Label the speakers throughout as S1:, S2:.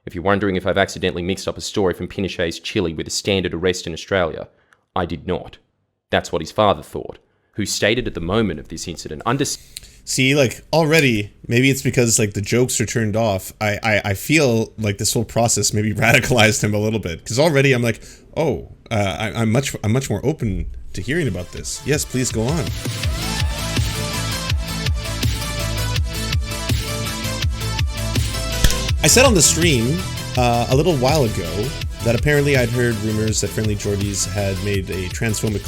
S1: If you're wondering if I've accidentally mixed up a story from Pinochet's Chile with a standard arrest in Australia, I did not. That's what his father thought, who stated at the moment of this incident
S2: See, like, already, maybe it's because, like, the jokes are turned off. I feel like this whole process maybe radicalized him a little bit. Because already I'm like, oh, I'm much more open to hearing about this. Yes, please go on. I said on the stream a little while ago that apparently I'd heard rumors that FriendlyJordies had made a transphobic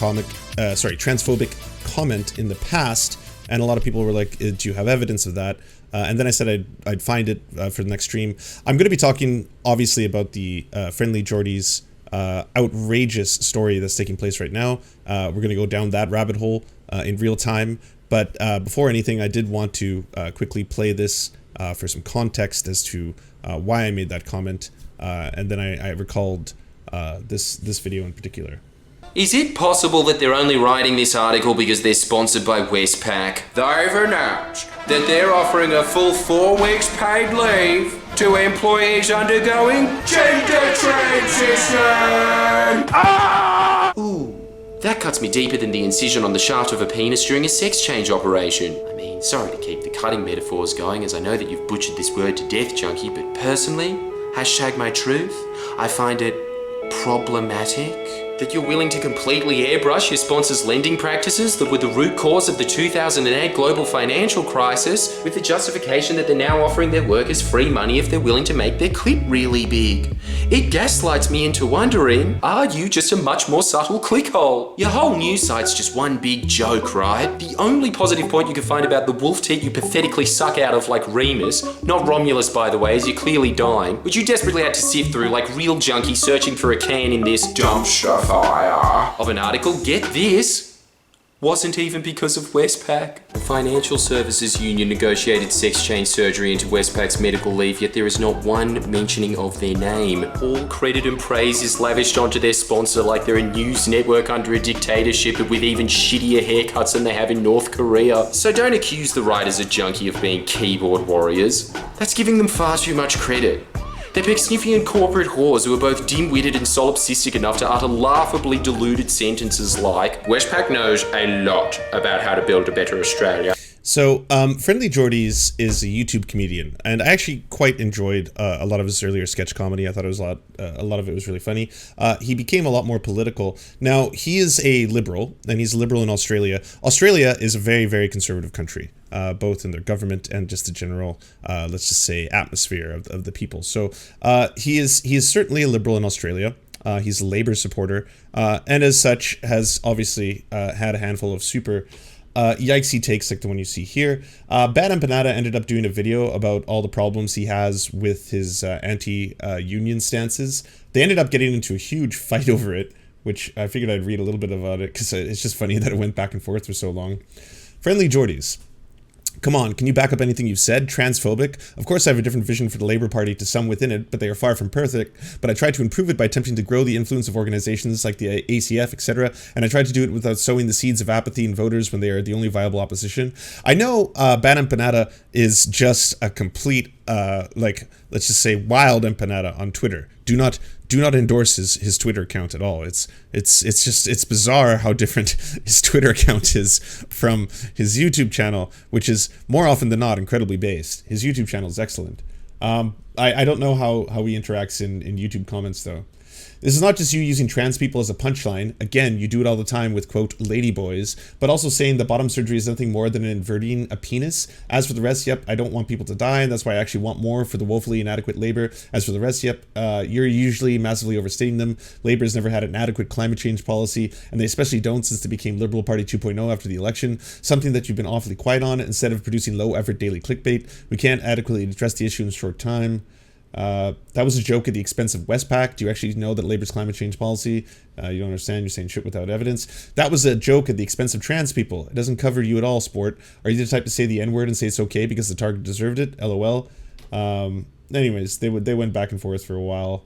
S2: comment in the past, and a lot of people were like, do you have evidence of that? And then I said I'd find it for the next stream. I'm going to be talking, obviously, about the FriendlyJordies outrageous story that's taking place right now. We're going to go down that rabbit hole in real time. But before anything, I did want to quickly play this for some context as to why I made that comment. And then I recalled this video in particular.
S3: Is it possible that they're only writing this article because they're sponsored by Westpac? They've announced that they're offering a full 4 weeks paid leave to employees undergoing gender transition! Ah! Ooh, that cuts me deeper than the incision on the shaft of a penis during a sex change operation. I mean, sorry to keep the cutting metaphors going, as I know that you've butchered this word to death, Junkie, but personally, #mytruth, I find it problematic that you're willing to completely airbrush your sponsor's lending practices that were the root cause of the 2008 global financial crisis with the justification that they're now offering their workers free money if they're willing to make their clit really big. It gaslights me into wondering, are you just a much more subtle clickhole? Your whole news site's just one big joke, right? The only positive point you can find about the wolf tit you pathetically suck out of like Remus, not Romulus by the way, as you're clearly dying, which you desperately had to sift through like real junkie searching for a can in this dumpster fire of an article, get this, wasn't even because of Westpac. The Financial Services Union negotiated sex change surgery into Westpac's medical leave, yet there is not one mentioning of their name. All credit and praise is lavished onto their sponsor like they're a news network under a dictatorship with even shittier haircuts than they have in North Korea. So don't accuse the writers of Junkie of being keyboard warriors. That's giving them far too much credit. They're Pexnifian corporate whores who are both dim-witted and solipsistic enough to utter laughably deluded sentences like, Westpac knows a lot about how to build a better Australia.
S2: So, FriendlyJordies is a YouTube comedian, and I actually quite enjoyed a lot of his earlier sketch comedy. I thought it was a lot of it was really funny. He became a lot more political. Now, he is a liberal, and he's a liberal in Australia. Australia is a very, very conservative country, both in their government and just the general, let's just say, atmosphere of the people. So, he is certainly a liberal in Australia. He's a Labour supporter, and as such, has obviously had a handful of super yikesy takes like the one you see here. Bad Empanada ended up doing a video about all the problems he has with his anti-union stances. They ended up getting into a huge fight over it, which I figured I'd read a little bit about it because it's just funny that it went back and forth for so long. FriendlyJordies. Come on, can you back up anything you've said? Transphobic? Of course I have a different vision for the Labour Party to some within it, but they are far from perfect. But I tried to improve it by attempting to grow the influence of organizations like the ACF, etc. And I tried to do it without sowing the seeds of apathy in voters when they are the only viable opposition. I know Bad Empanada is just a complete, let's just say wild empanada on Twitter. Do not endorse his Twitter account at all. It's bizarre how different his Twitter account is from his YouTube channel, which is more often than not incredibly based. His YouTube channel is excellent. I don't know how he interacts in YouTube comments though. This is not just you using trans people as a punchline. Again, you do it all the time with, quote, ladyboys, but also saying that bottom surgery is nothing more than inverting a penis. As for the rest, yep, I don't want people to die, and that's why I actually want more for the woefully inadequate labor. As for the rest, yep, you're usually massively overstating them. Labor has never had an adequate climate change policy, and they especially don't since they became Liberal Party 2.0 after the election, something that you've been awfully quiet on instead of producing low-effort daily clickbait. We can't adequately address the issue in a short time. That was a joke at the expense of Westpac. Do you actually know that Labour's climate change policy? You don't understand. You're saying shit without evidence. That was a joke at the expense of trans people. It doesn't cover you at all, sport. Are you the type to say the N-word and say it's okay because the target deserved it? LOL. Anyways, they went back and forth for a while.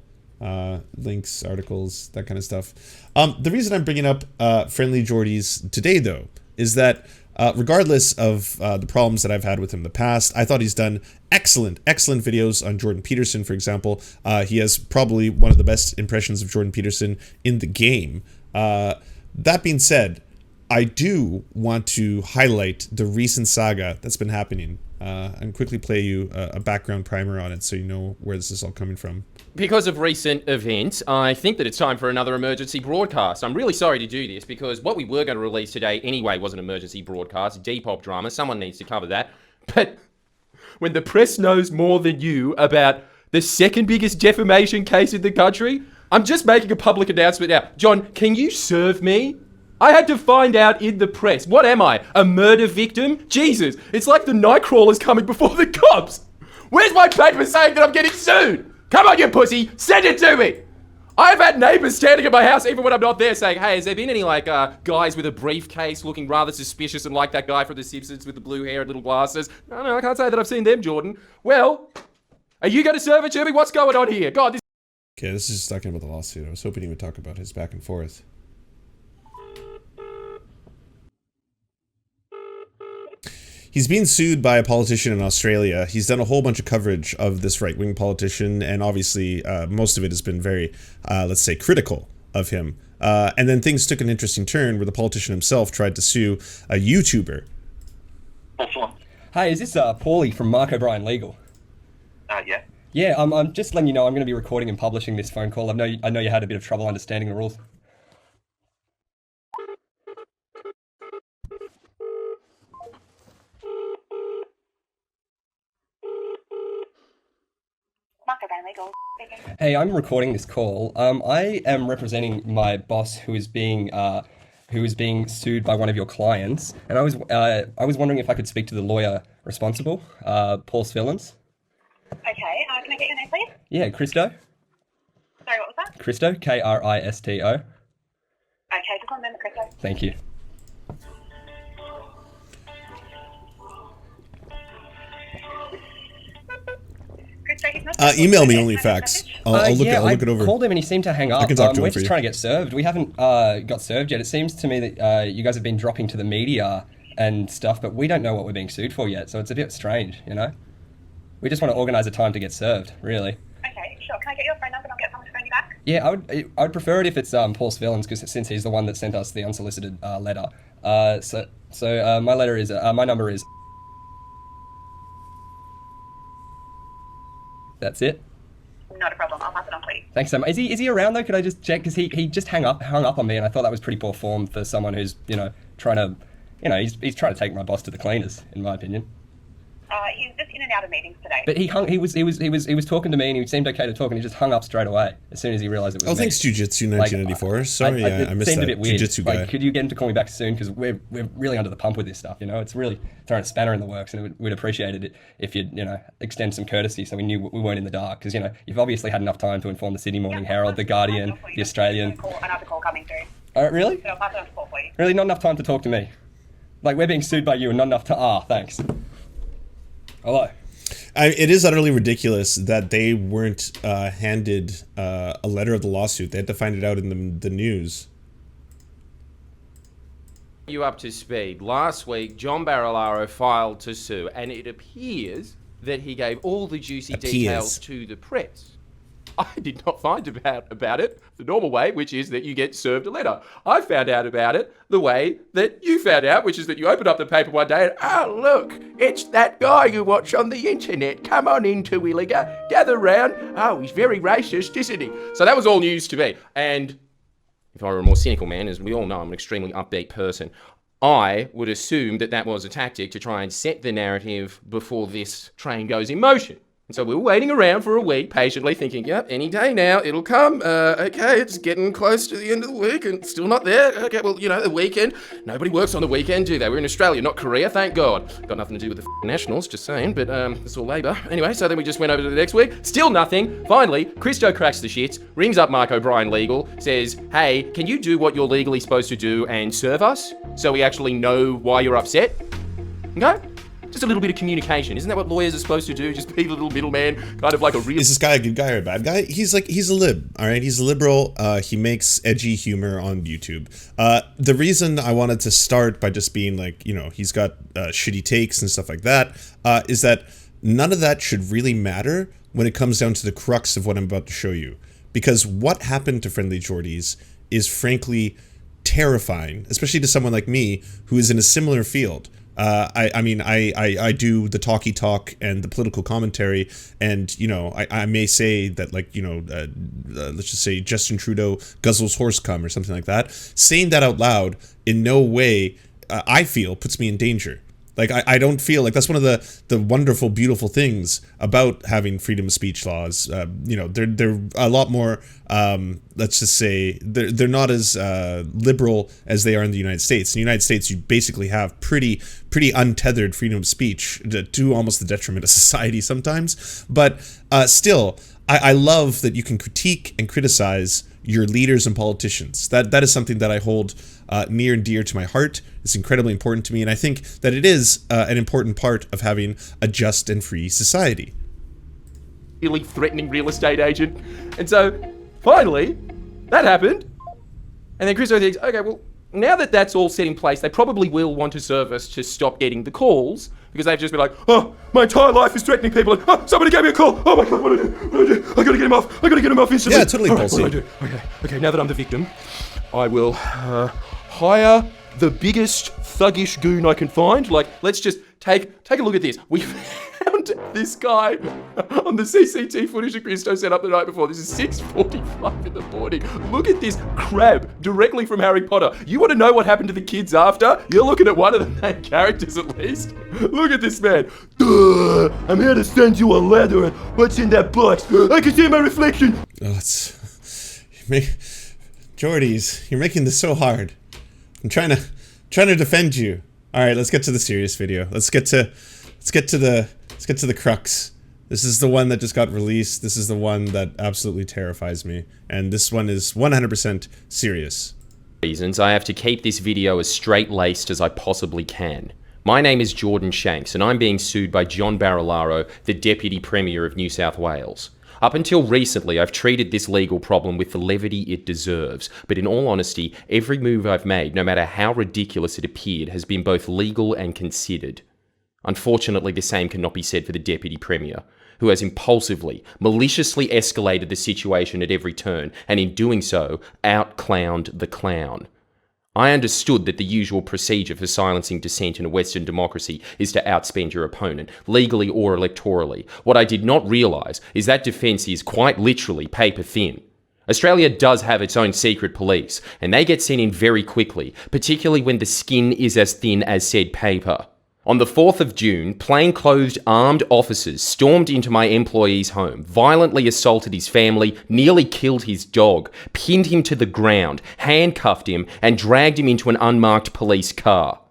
S2: Links, articles, that kind of stuff. The reason I'm bringing up FriendlyJordies today, though, is that Regardless of the problems that I've had with him in the past, I thought he's done excellent videos on Jordan Peterson, for example. He has probably one of the best impressions of Jordan Peterson in the game. That being said, I do want to highlight the recent saga that's been happening and quickly play you a background primer on it so you know where this is all coming from.
S1: Because of recent events, I think that it's time for another emergency broadcast. I'm really sorry to do this because what we were going to release today anyway was an emergency broadcast, Depop drama. Someone needs to cover that. But when the press knows more than you about the second biggest defamation case in the country, I'm just making a public announcement now. John, can you serve me? I had to find out in the press. What am I? A murder victim? Jesus, it's like the Nightcrawler's coming before the cops. Where's my paper saying that I'm getting sued? Come on, you pussy, send it to me. I've had neighbours standing at my house even when I'm not there saying, hey, has there been any guys with a briefcase looking rather suspicious and like that guy from The Simpsons with the blue hair and little glasses? No, I can't say that I've seen them, Jordan. Well, are you going to serve it to me? What's going on here? God, this...
S2: Okay, this is just talking about the lawsuit. I was hoping he would talk about his back and forth. He's being sued by a politician in Australia. He's done a whole bunch of coverage of this right-wing politician, and obviously most of it has been very, let's say, critical of him. And then things took an interesting turn where the politician himself tried to sue a YouTuber.
S4: Hey, is this Paulie from Mark O'Brien Legal?
S5: Yeah.
S4: Yeah, I'm just letting you know I'm going to be recording and publishing this phone call. I know you had a bit of trouble understanding the rules. Hey, I'm recording this call. I am representing my boss who is being sued by one of your clients, and I was wondering if I could speak to the lawyer responsible, Paul Svillens.
S6: Okay, can I get your name, please?
S4: Yeah, Christo.
S6: Sorry, what was that?
S4: Christo, Kristo.
S6: Okay, just one moment, Christo.
S4: Thank you.
S6: Christo, he's not...
S2: Email me only facts. I'll look it over.
S4: I called him and he seemed to hang up.
S2: I can talk to him
S4: we're
S2: for
S4: just
S2: you.
S4: trying to get served. We haven't got served yet. It seems to me that you guys have been dropping to the media and stuff, but we don't know what we're being sued for yet, so it's a bit strange, you know? We just want to organise a time to get served, really.
S6: Okay, sure. Can I get your phone number and I'll get someone to phone you back?
S4: Yeah, I would prefer it if it's Paul Svillens, because since he's the one that sent us the unsolicited letter. So my letter is my number is. That's it.
S6: Not a problem. I'll pass it on, please.
S4: Thanks so much. Is he around though? Could I just check? Because he just hung up on me, and I thought that was pretty poor form for someone who's trying to, he's trying to take my boss to the cleaners, in my opinion.
S6: He's just in and out of meetings today.
S4: But he was talking to me, and he seemed okay to talk, and he just hung up straight away as soon as he realised it was me.
S2: Thanks, Jiu-Jitsu 1994. Sorry, I missed
S4: seemed
S2: that.
S4: a bit weird.
S2: Jiu-Jitsu guy.
S4: Could you get him to call me back soon? Because we're really under the pump with this stuff. It's really throwing a spanner in the works, and we'd appreciate it if you'd extend some courtesy so we knew we weren't in the dark. Because you've obviously had enough time to inform the Sydney Morning Herald, the Guardian, the Australian.
S6: Another call coming through.
S4: Really?
S6: So I'll pass it on to Paul for you.
S4: Really, not enough time to talk to me. Like we're being sued by you, and not enough to. Thanks. Hello.
S2: It is utterly ridiculous that they weren't handed a letter of the lawsuit. They had to find it out in the news.
S1: You up to speed. Last week, John Barilaro filed to sue, and it appears that he gave all the juicy details to the press. I did not find about it the normal way, which is that you get served a letter. I found out about it the way that you found out, which is that you opened up the paper one day and, oh, look, it's that guy you watch on the internet. Come on in, Terwilliger. Gather round. Oh, he's very racist, isn't he? So that was all news to me. And if I were a more cynical man, as we all know, I'm an extremely upbeat person, I would assume that was a tactic to try and set the narrative before this train goes in motion. And so we were waiting around for a week, patiently thinking, yep, any day now, it'll come. Okay, it's getting close to the end of the week and still not there. Okay, well, the weekend. Nobody works on the weekend, do they? We're in Australia, not Korea, thank God. Got nothing to do with the Nationals, just saying, but it's all Labour. Anyway, so then we just went over to the next week. Still nothing. Finally, Christo cracks the shits, rings up Mark O'Brien Legal, says, hey, can you do what you're legally supposed to do and serve us so we actually know why you're upset? Okay? Just a little bit of communication. Isn't that what lawyers are supposed to do? Just be the little middleman, kind of like a real...
S2: Is this guy a good guy or a bad guy? He's a lib, all right? He's a liberal. He makes edgy humor on YouTube. The reason I wanted to start by just being like, you know, he's got shitty takes and stuff like that, is that none of that should really matter when it comes down to the crux of what I'm about to show you. Because what happened to FriendlyJordies is frankly terrifying, especially to someone like me who is in a similar field. I mean, I do the talky talk and the political commentary, and, you know, I may say that, like, you know, let's just say Justin Trudeau guzzles horse cum or something like that. Saying that out loud in no way, I feel, puts me in danger. Like, I don't feel like that's one of the wonderful, beautiful things about having freedom of speech laws. You know, they're a lot more, let's just say, they're not as liberal as they are in the United States. In the United States, you basically have pretty untethered freedom of speech to almost the detriment of society sometimes. But still, I love that you can critique and criticize your leaders and politicians. That is something that I hold near and dear to my heart. It's incredibly important to me, and I think that it is an important part of having a just and free society.
S1: Really threatening real estate agent. And so, finally, that happened. And then Christo thinks, okay, well, now that that's all set in place, they probably will want to serve us to stop getting the calls, because they've just been like, oh, my entire life is threatening people, and oh, somebody gave me a call, oh my god, what do I do? I gotta get him off, instantly.
S2: Yeah, totally, Paul.
S1: What do I do? Okay, now that I'm the victim, I will hire the biggest thuggish goon I can find. Like, let's just take a look at this. We found this guy on the CCTV footage that Christo set up the night before. This is 6:45 in the morning. Look at this crab directly from Harry Potter. You want to know what happened to the kids after? You're looking at one of the main characters at least. Look at this man. Duh, I'm here to send you a letter, and what's in that box? I can see my reflection.
S2: Oh, Jordies, you're making this so hard. I'm trying to defend you. All right, let's get to the serious video. Let's get to the crux. This is the one that just got released. This is the one that absolutely terrifies me, and this one is 100% serious.
S1: Reasons I have to keep this video as straight-laced as I possibly can. My name is Jordan Shanks, and I'm being sued by John Barilaro, the Deputy Premier of New South Wales. Up until recently, I've treated this legal problem with the levity it deserves, but in all honesty, every move I've made, no matter how ridiculous it appeared, has been both legal and considered. Unfortunately, the same cannot be said for the Deputy Premier, who has impulsively, maliciously escalated the situation at every turn, and in doing so, outclowned the clown. I understood that the usual procedure for silencing dissent in a Western democracy is to outspend your opponent, legally or electorally. What I did not realise is that defence is quite literally paper thin. Australia does have its own secret police, and they get sent in very quickly, particularly when the skin is as thin as said paper. On the 4th of June, plainclothed armed officers stormed into my employee's home, violently assaulted his family, nearly killed his dog, pinned him to the ground, handcuffed him, and dragged him into an unmarked police car.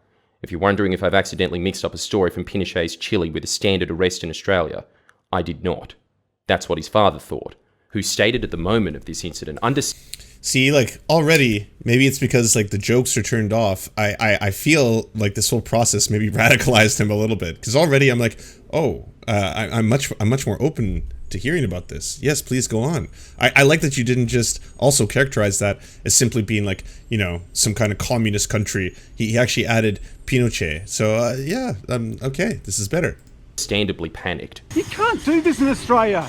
S1: If you're wondering if I've accidentally mixed up a story from Pinochet's Chile with a standard arrest in Australia, I did not. That's what his father thought, who stated at the moment of this incident,
S2: See, like, already, maybe it's because, like, the jokes are turned off. I feel like this whole process maybe radicalized him a little bit. Because already I'm like, oh, I'm much more open to hearing about this. Yes, please go on. I like that you didn't just also characterize that as simply being, like, you know, some kind of communist country. He actually added Pinochet. So, yeah, okay, this is better.
S1: Understandably panicked.
S5: You can't do this in Australia.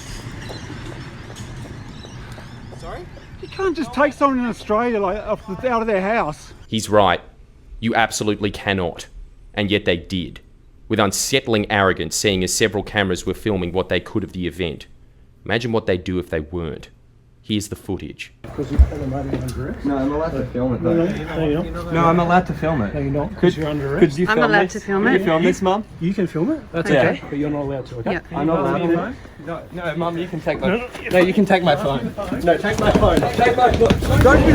S5: You can't just take someone in Australia like out of their house.
S1: He's right. You absolutely cannot. And yet they did. With unsettling arrogance, seeing as several cameras were filming what they could of the event. Imagine what they'd do if they weren't. Here's the footage.
S4: No, I'm allowed to film it though. No, I'm allowed to film it.
S5: No, you're not, because you're under arrest.
S4: Could you film
S7: I'm allowed
S4: this?
S7: to film
S4: Can
S7: it.
S4: you film this, Mum?
S5: You can film it, that's
S7: Okay.
S5: but you're not allowed to, okay?
S7: Yeah.
S4: I'm not allowed to. No, Mum, you can take my... No, you can take my phone. No, take my phone. Take my phone. Don't be...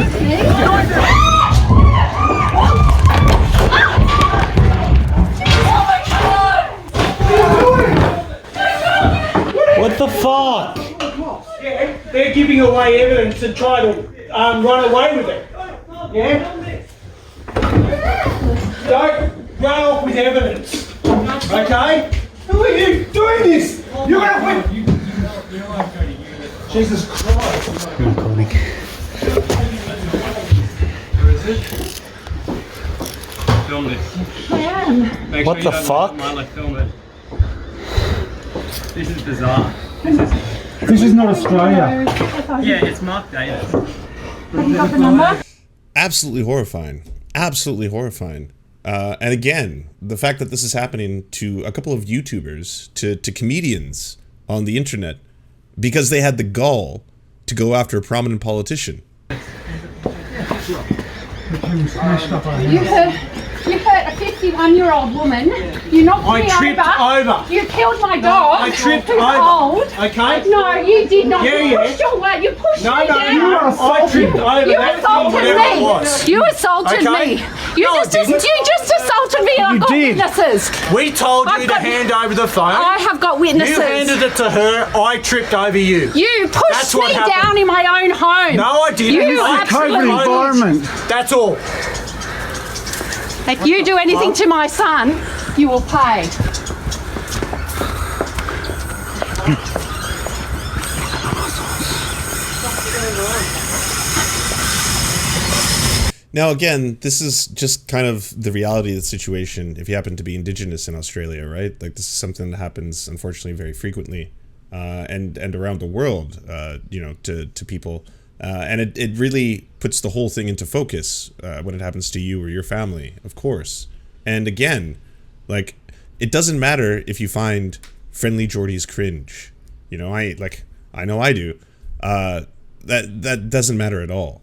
S8: What the fuck?
S5: Yeah, they're giving away evidence and trying to run away with it. Yeah? Don't run off with evidence. Okay? Who are you doing this? You're gonna win. Jesus Christ.
S7: I'm recording.
S4: Film this.
S8: I am.
S4: Make
S7: What
S4: sure
S7: the
S4: you don't
S7: fuck?
S4: mind, like, film it. This is bizarre.
S5: This is not Australia.
S4: Yeah, it's marked dated.
S8: Have you got the number?
S2: Absolutely horrifying. Absolutely horrifying. And again, the fact that this is happening to a couple of YouTubers, to comedians on the internet, because they had the gall to go after a prominent politician.
S8: You hurt a 51-year-old woman. You knocked
S5: I
S8: me
S5: tripped over.
S8: You killed my dog.
S5: I tripped
S8: who's
S5: over.
S8: old.
S5: Okay?
S8: No, you did not.
S5: Yeah,
S8: you
S5: yeah.
S8: pushed your way. You pushed
S5: No,
S8: me
S5: no,
S8: down.
S5: I tripped over.
S8: You
S5: That's
S8: assaulted
S5: whatever it
S8: me.
S5: was.
S8: You assaulted
S5: Okay.
S8: me. You
S5: No, I
S8: just
S5: didn't.
S8: assaulted me. I've got
S5: did.
S8: witnesses.
S5: We told
S8: I've
S5: you to
S8: got-
S5: hand over the phone.
S8: I have got witnesses.
S5: You handed it to her. I tripped over you.
S8: You pushed
S5: That's what
S8: me
S5: happened.
S8: down in my own home.
S5: No, I didn't.
S8: You
S5: I
S8: absolutely.
S5: That's all.
S8: If you do anything to my son, you will pay.
S2: Now, again, this is just kind of the reality of the situation if you happen to be Indigenous in Australia, right? Like, this is something that happens, unfortunately, very frequently, and around the world, you know, to people. And it really puts the whole thing into focus when it happens to you or your family, of course. And again, like, it doesn't matter if you find FriendlyJordies cringe. You know, I know I do. That doesn't matter at all.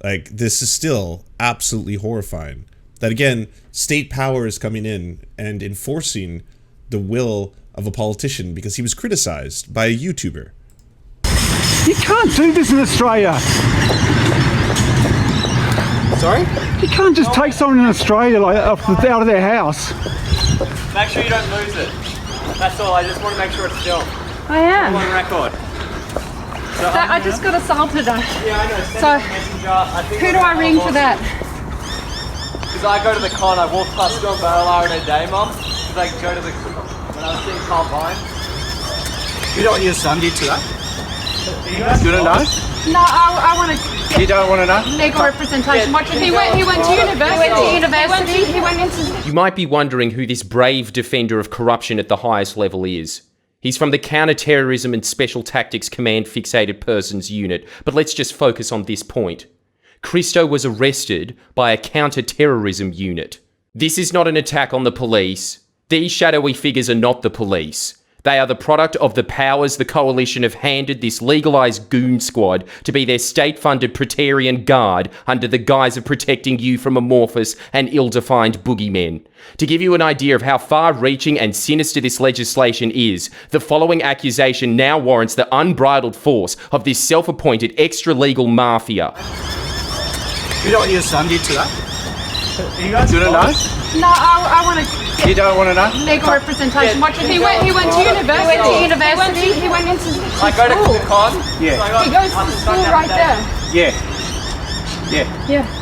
S2: Like, this is still absolutely horrifying. That, again, state power is coming in and enforcing the will of a politician because he was criticized by a YouTuber.
S9: You can't do this in Australia.
S5: Sorry?
S9: You can't just take someone in Australia like out of their house.
S4: Make sure you don't lose it. That's all. I just want to make sure it's still
S8: I am.
S4: on record. So,
S8: I just got assaulted.
S4: yeah, I know. Send
S8: So,
S4: a messenger. I think
S8: who do I ring for that?
S4: Because I go to the con, I walk past John Baralaro in a day, Mum. Because I go to the when I was seeing Carl Vine.
S7: You know what your son did today? You want to know?
S8: No, I want to
S7: You don't want to know?
S8: legal representation. He went to university. He went into.
S1: You might be wondering who this brave defender of corruption at the highest level is. He's from the Counter-Terrorism and Special Tactics Command Fixated Persons Unit, but let's just focus on this point. Christo was arrested by a counter-terrorism unit. This is not an attack on the police. These shadowy figures are not the police. They are the product of the powers the coalition have handed this legalised goon squad to be their state-funded Praetorian guard under the guise of protecting you from amorphous and ill-defined boogeymen. To give you an idea of how far-reaching and sinister this legislation is, the following accusation now warrants the unbridled force of this self-appointed extra-legal mafia.
S7: You know what your son did today? You want to know?
S8: No, I want to
S7: You don't want to know?
S8: legal representation. He went to university. He went into
S4: I go to the con.
S7: Yeah.
S8: He goes to school right there.
S7: Yeah.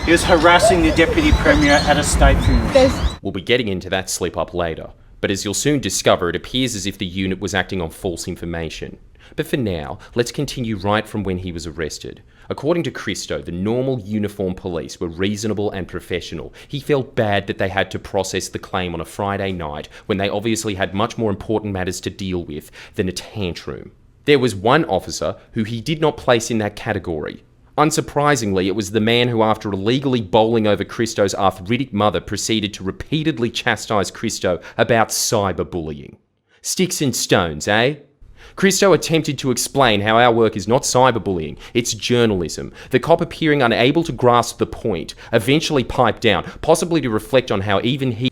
S7: He was harassing the Deputy Premier at a state funeral.
S1: We'll be getting into that slip-up later, but as you'll soon discover, it appears as if the unit was acting on false information. But for now, let's continue right from when he was arrested. According to Christo, the normal uniformed police were reasonable and professional. He felt bad that they had to process the claim on a Friday night when they obviously had much more important matters to deal with than a tantrum. There was one officer who he did not place in that category. Unsurprisingly, it was the man who, after illegally bowling over Christo's arthritic mother, proceeded to repeatedly chastise Christo about cyberbullying. Sticks and stones, eh? Christo attempted to explain how our work is not cyberbullying, it's journalism. The cop, appearing unable to grasp the point, eventually piped down, possibly to reflect on how even he...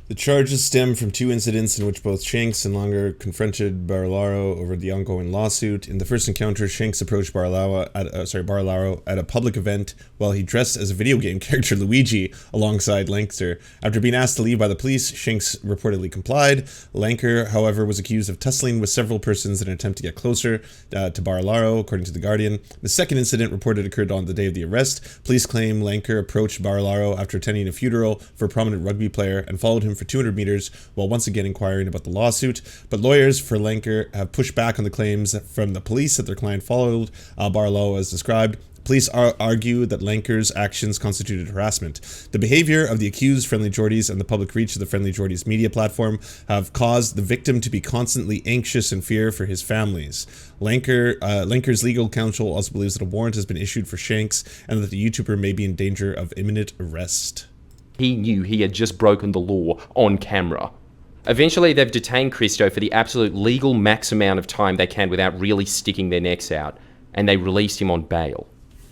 S2: The charges stem from two incidents in which both Shanks and Langer confronted Barilaro over the ongoing lawsuit. In the first encounter, Shanks approached Barilaro at a public event while he dressed as a video game character Luigi alongside Lanker. After being asked to leave by the police, Shanks reportedly complied. Lanker, however, was accused of tussling with several persons in an attempt to get closer to Barilaro, according to The Guardian. The second incident reported occurred on the day of the arrest. Police claim Lanker approached Barilaro after attending a funeral for a prominent rugby player and followed him for 200 meters while once again inquiring about the lawsuit. But lawyers for Lenker have pushed back on the claims from the police that their client followed Baralaro as described. Police argue that Lenker's actions constituted harassment. The behavior of the accused FriendlyJordies and the public reach of the FriendlyJordies media platform have caused the victim to be constantly anxious and fear for his families. Lenker's legal counsel also believes that a warrant has been issued for Shanks and that the YouTuber may be in danger of imminent arrest.
S1: He knew he had just broken the law on camera. Eventually, they've detained Christo for the absolute legal max amount of time they can without really sticking their necks out, and they released him on bail.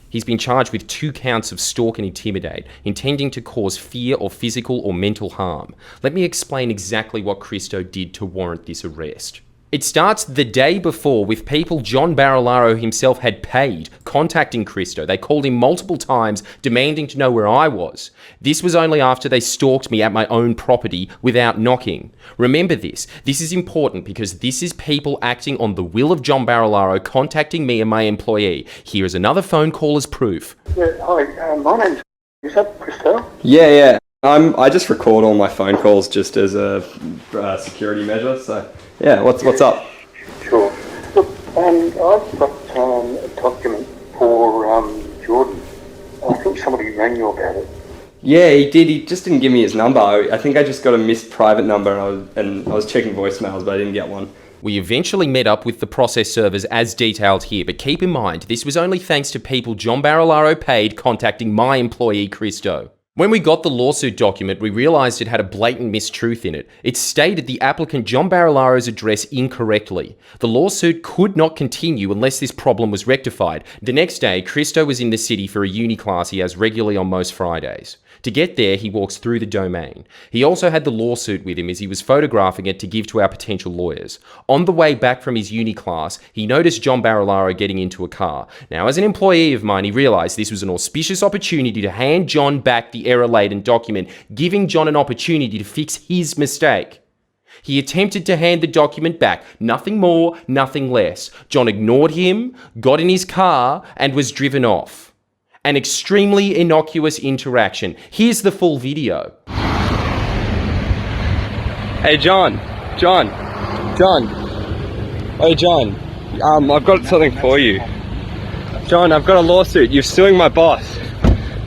S1: He's been charged with 2 counts of stalk and intimidate, intending to cause fear or physical or mental harm. Let me explain exactly what Christo did to warrant this arrest. It starts the day before with people John Barilaro himself had paid contacting Christo. They called him multiple times demanding to know where I was. This was only after they stalked me at my own property without knocking. Remember this. This is important because this is people acting on the will of John Barilaro contacting me and my employee. Here is another phone call as proof.
S10: Yeah, hi, my name's... Is that Christo?
S4: Yeah. I just record all my phone calls just as a security measure, so... Yeah, what's up?
S10: Sure. Look, I've got a document for Jordan. I think somebody rang you about it.
S4: Yeah, he did. He just didn't give me his number. I think I just got a missed private number, and I was checking voicemails, but I didn't get one.
S1: We eventually met up with the process servers as detailed here, but keep in mind, this was only thanks to people John Barilaro paid contacting my employee Christo. When we got the lawsuit document, we realised it had a blatant mistruth in it. It stated the applicant John Barilaro's address incorrectly. The lawsuit could not continue unless this problem was rectified. The next day, Christo was in the city for a uni class he has regularly on most Fridays. To get there, he walks through the domain. He also had the lawsuit with him as he was photographing it to give to our potential lawyers. On the way back from his uni class, he noticed John Barilaro getting into a car. Now, as an employee of mine, he realised this was an auspicious opportunity to hand John back the error-laden document, giving John an opportunity to fix his mistake. He attempted to hand the document back, nothing more, nothing less. John ignored him, got in his car, and was driven off. An extremely innocuous interaction. Here's the full video.
S4: Hey, John. Hey, John. I've got something for you. John, I've got a lawsuit. You're suing my boss.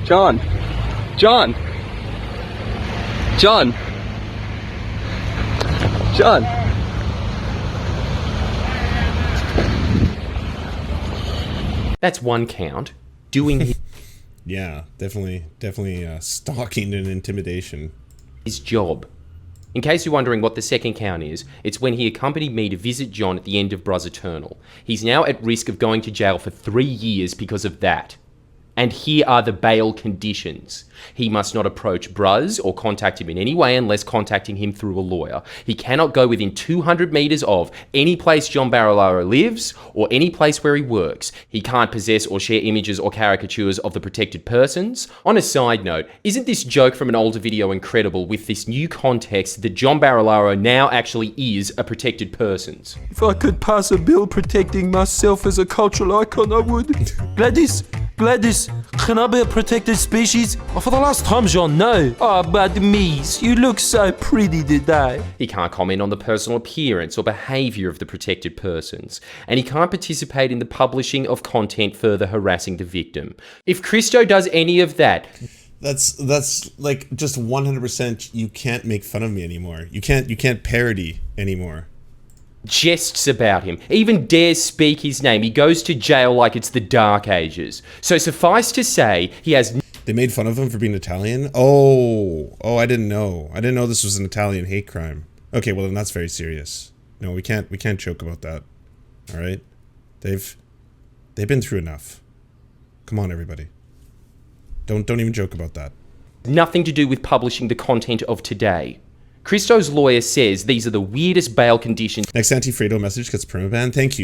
S4: John.
S1: That's one count. Doing
S2: Yeah, definitely stalking and intimidation.
S1: His job. In case you're wondering what the second count is, it's when he accompanied me to visit John at the end of Bruz Eternal. He's now at risk of going to jail for 3 years because of that. And here are the bail conditions. He must not approach Bruz or contact him in any way unless contacting him through a lawyer. He cannot go within 200 meters of any place John Barilaro lives or any place where he works. He can't possess or share images or caricatures of the protected persons. On a side note, isn't this joke from an older video incredible with this new context that John Barilaro now actually is a protected person?
S11: If I could pass a bill protecting myself as a cultural icon, I would. Gladys, can I be a protected species? Oh, for the last time, John, no. Oh, but Mies, you look so pretty today.
S1: He can't comment on the personal appearance or behaviour of the protected persons, and he can't participate in the publishing of content further harassing the victim. If Christo does any of that...
S2: That's like just 100% you can't make fun of me anymore. You can't parody anymore.
S1: Jests about him, even dares speak his name. He goes to jail like it's the Dark Ages. So suffice to say, he has...
S2: They made fun of him for being Italian? Oh, I didn't know. I didn't know this was an Italian hate crime. Okay, well then that's very serious. No, we can't joke about that. All right? They've been through enough. Come on, everybody. Don't even joke about that.
S1: Nothing to do with publishing the content of today. Christo's lawyer says these are the weirdest bail conditions.
S2: Next anti-Fredo message gets permaban. Thank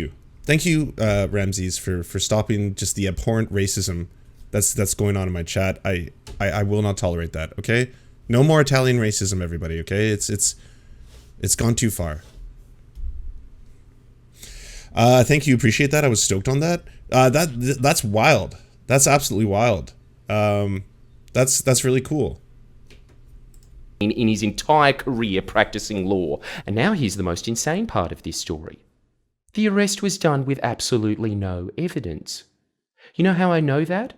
S2: you, Ramses, for stopping just the abhorrent racism that's going on in my chat. I will not tolerate that. Okay, no more Italian racism, everybody. Okay, it's gone too far. Thank you, appreciate that. I was stoked on that. That's wild. That's absolutely wild. That's really cool.
S1: in his entire career practicing law. And now here's the most insane part of this story. The arrest was done with absolutely no evidence. You know how I know that?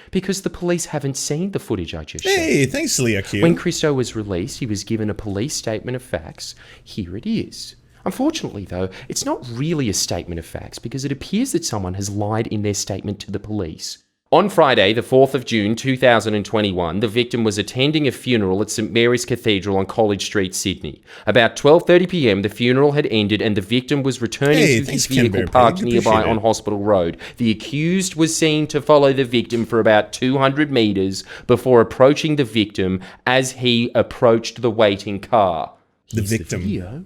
S1: Because the police haven't seen the footage I just showed.
S2: Hey, thanks, Leah Q.
S1: When Christo was released, he was given a police statement of facts. Here it is. Unfortunately, though, it's not really a statement of facts because it appears that someone has lied in their statement to the police. On Friday, the 4th of June 2021, the victim was attending a funeral at St Mary's Cathedral on College Street, Sydney. About 12:30 p.m, the funeral had ended and the victim was returning to his vehicle parked nearby on Hospital Road. The accused was seen to follow the victim for about 200 metres before approaching the victim as he approached the waiting car. Here's the video,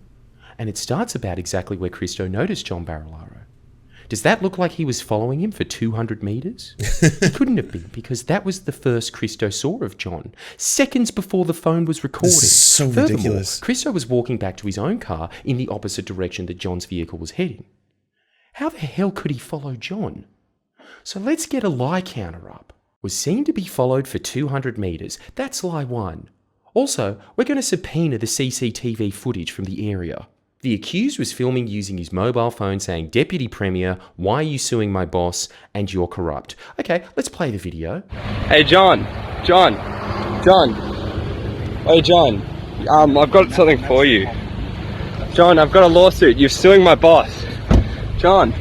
S1: and it starts about exactly where Christo noticed John Barilaro. Does that look like he was following him for 200 metres? It couldn't have been, because that was the first Christo saw of John, seconds before the phone was recorded.
S2: This is so ridiculous.
S1: Christo was walking back to his own car in the opposite direction that John's vehicle was heading. How the hell could he follow John? So let's get a lie counter up. Was seen to be followed for 200 metres. That's lie 1. Also, we're going to subpoena the CCTV footage from the area. The accused was filming using his mobile phone saying, "Deputy Premier, why are you suing my boss? And you're corrupt." Okay, let's play the video.
S4: Hey, John. Hey, John. I've got something for you. John, I've got a lawsuit. You're suing my boss. John.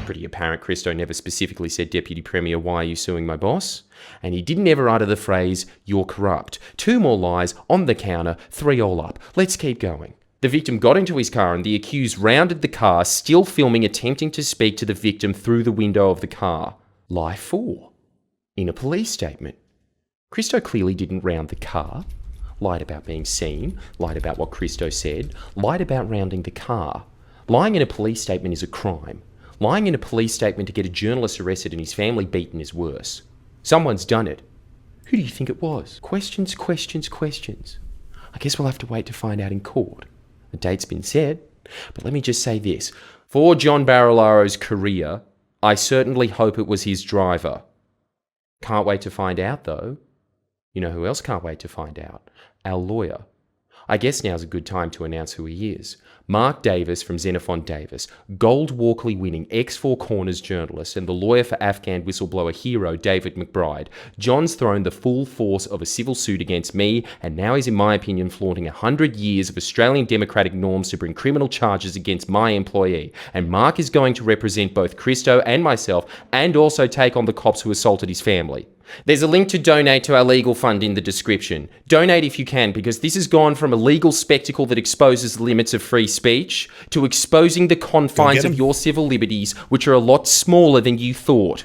S1: Pretty apparent Christo never specifically said, "Deputy Premier, why are you suing my boss?" And he didn't ever utter the phrase, "You're corrupt." 2 more lies on the counter, 3 all up. Let's keep going. The victim got into his car and the accused rounded the car, still filming, attempting to speak to the victim through the window of the car. Lie 4. In a police statement, Christo clearly didn't round the car, lied about being seen, lied about what Christo said, lied about rounding the car. Lying in a police statement is a crime. Lying in a police statement to get a journalist arrested and his family beaten is worse. Someone's done it. Who do you think it was? Questions. I guess we'll have to wait to find out in court. The date's been set, but let me just say this. For John Barilaro's career, I certainly hope it was his driver. Can't wait to find out, though. You know who else can't wait to find out? Our lawyer. I guess now's a good time to announce who he is. Mark Davis from Xenophon Davis, Gold Walkley winning X4 Corners journalist and the lawyer for Afghan whistleblower hero David McBride. John's thrown the full force of a civil suit against me, and now he's, in my opinion, flaunting 100 years of Australian democratic norms to bring criminal charges against my employee. And Mark is going to represent both Christo and myself, and also take on the cops who assaulted his family. There's a link to donate to our legal fund in the description. Donate if you can, because this has gone from a legal spectacle that exposes the limits of free speech to exposing the confines of your civil liberties, which are a lot smaller than you thought.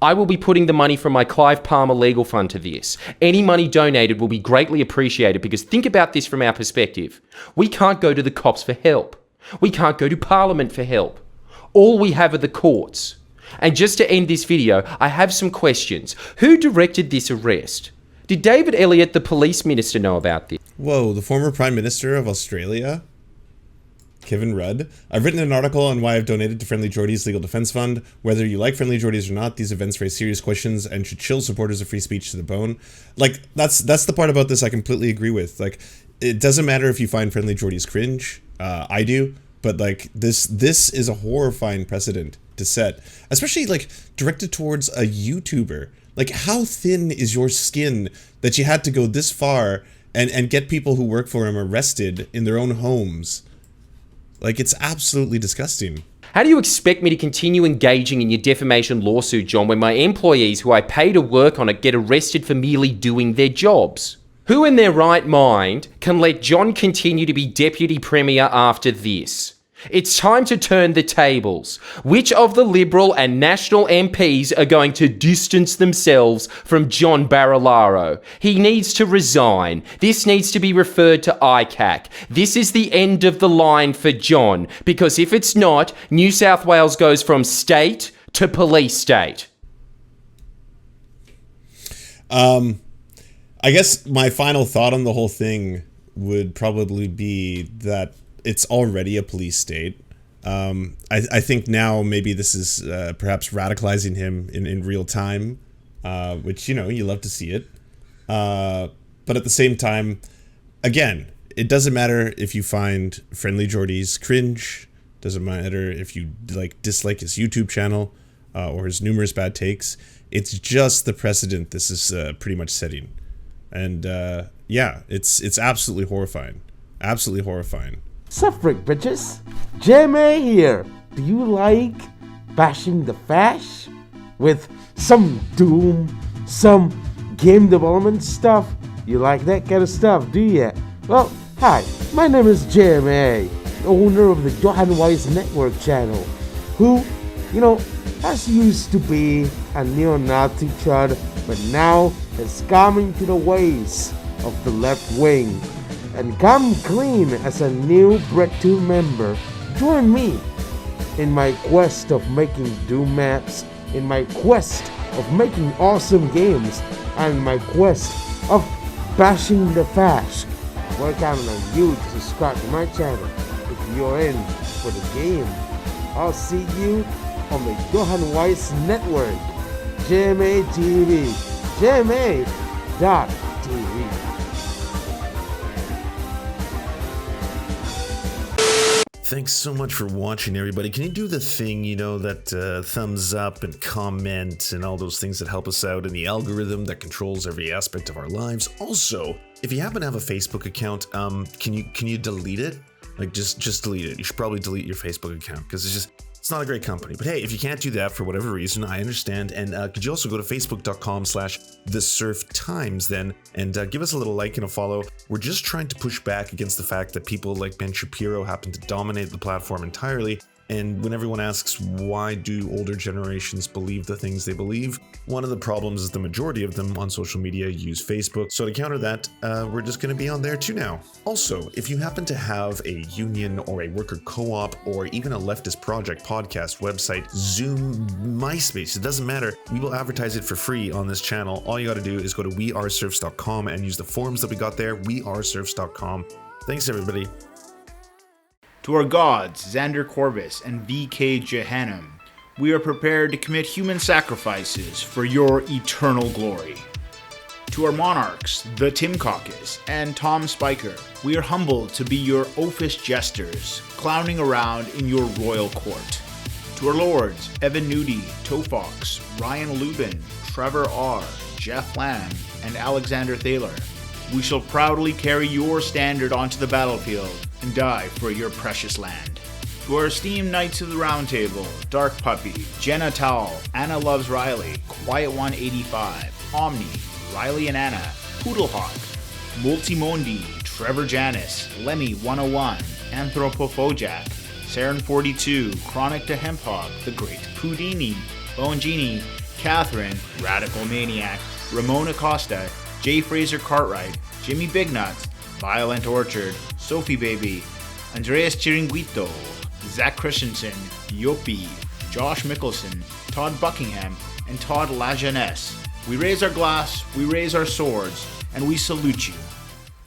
S1: I will be putting the money from my Clive Palmer legal fund to this. Any money donated will be greatly appreciated, because think about this from our perspective. We can't go to the cops for help. We can't go to Parliament for help. All we have are the courts. And just to end this video, I have some questions. Who directed this arrest? Did David Elliott, the police minister, know about this?
S2: Whoa, the former Prime Minister of Australia? Kevin Rudd. I've written an article on why I've donated to FriendlyJordies Legal Defense Fund. Whether you like FriendlyJordies or not, these events raise serious questions and should chill supporters of free speech to the bone. Like, that's the part about this I completely agree with. Like, it doesn't matter if you find FriendlyJordies cringe. I do. But, like, this is a horrifying precedent to set, especially like directed towards a YouTuber. Like, how thin is your skin that you had to go this far and get people who work for him arrested in their own homes? Like, it's absolutely disgusting.
S1: How do you expect me to continue engaging in your defamation lawsuit, John, when my employees who I pay to work on it get arrested for merely doing their jobs? Who in their right mind can let John continue to be Deputy Premier after this? It's time to turn the tables. Which of the Liberal and National MPs are going to distance themselves from John Barilaro? He needs to resign. This needs to be referred to ICAC. This is the end of the line for John, because if it's not, New South Wales goes from state to police state.
S2: I guess my final thought on the whole thing would probably be that it's already a police state. I think now maybe this is perhaps radicalizing him in real time. which, you know, you love to see it. But at the same time, again, it doesn't matter if you find FriendlyJordies cringe. Doesn't matter if you dislike his YouTube channel or his numerous bad takes. It's just the precedent this is pretty much setting. And yeah, it's absolutely horrifying. Absolutely horrifying.
S12: Suffrage bitches, JMA here. Do you like bashing the fash with some Doom, some game development stuff? You like that kind of stuff, do ya? Well, hi, my name is JMA, owner of the Johan Weiss Network channel, who, you know, has used to be a neo-Nazi chud, but now has come into the ways of the left wing and come clean as a new Bread 2 member. Join me in my quest of making Doom maps, in my quest of making awesome games, and my quest of bashing the fash. We're counting on you to subscribe to my channel if you're in for the game. I'll see you on the Johan Weiss Network, JMA TV, JMA.TV.
S2: Thanks so much for watching, everybody. Can you do the thing, you know, that thumbs up and comment and all those things that help us out in the algorithm that controls every aspect of our lives? Also, if you happen to have a Facebook account, can you delete it? Like, just delete it. You should probably delete your Facebook account because it's not a great company. But hey, if you can't do that for whatever reason, I understand. And could you also go to facebook.com/thesurftimes then and give us a little like and a follow. We're just trying to push back against the fact that people like Ben Shapiro happen to dominate the platform entirely. And when everyone asks why do older generations believe the things they believe, one of the problems is the majority of them on social media use Facebook. So to counter that, we're just going to be on there too now. Also, if you happen to have a union or a worker co-op or even a leftist project, podcast, website, Zoom, MySpace, it doesn't matter. We will advertise it for free on this channel. All you got to do is go to weareserfs.com and use the forms that we got there, weareserfs.com. Thanks, everybody.
S13: To our gods, Xander Corvus and VK Jehannam, we are prepared to commit human sacrifices for your eternal glory. To our monarchs, the Tim Caucus and Tom Spiker, we are humbled to be your oafish jesters, clowning around in your royal court. To our lords, Evan Nudie, Tofox, Ryan Lubin, Trevor R., Jeff Lamb, and Alexander Thaler, we shall proudly carry your standard onto the battlefield and die for your precious land. To our esteemed Knights of the Round Table, Dark Puppy, Jenna Towell, Anna Loves Riley, Quiet 185, Omni, Riley and Anna, Poodlehawk, Multimondi, Trevor Janis, Lemmy 101, Anthropophojak, Saren 42, Chronic to Hemphog, The Great Pudini, Bone Genie, Catherine, Radical Maniac, Ramona Costa, J. Fraser Cartwright, Jimmy Bignuts, Violent Orchard, Sophie Baby, Andreas Chiringuito, Zach Christensen, Yopi, Josh Mickelson, Todd Buckingham, and Todd Lajeunesse. We raise our glass, we raise our swords, and we salute you.